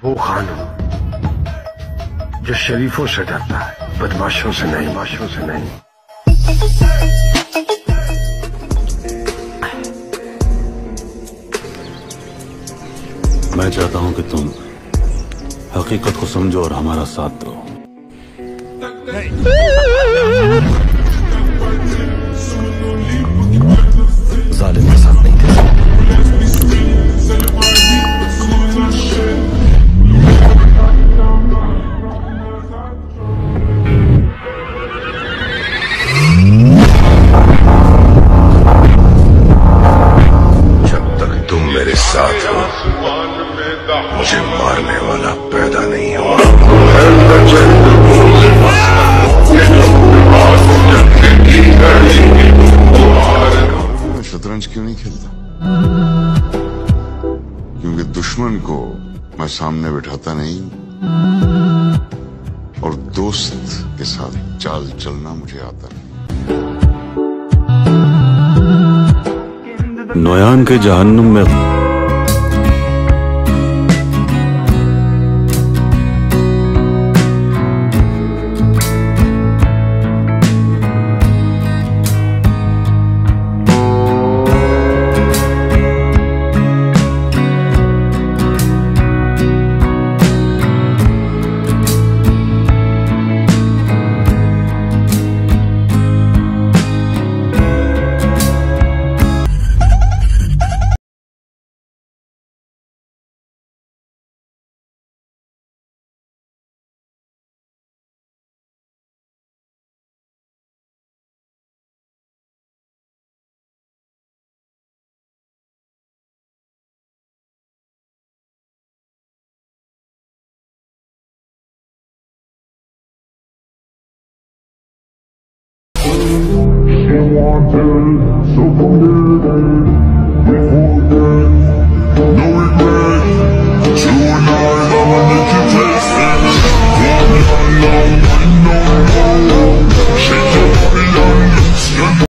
वो खानून जो शरीफों से डरता है, बदमाशों से नहीं, माशों से नहीं। मैं चाहता हूं कि तुम हकीकत को समझो और हमारा साथ दो। जालिम के साथ नहीं थे। जब तक तुम मेरे साथ हो, मुझे मारने वाला पैदा नहीं हुआ। मैं शतरंज क्यों नहीं खेलता? क्योंकि दुश्मन को मैं सामने बिठाता नहीं और दोस्त के साथ चाल चलना मुझे आता नहीं। नोयान के जहन्नुम में She wanted, so come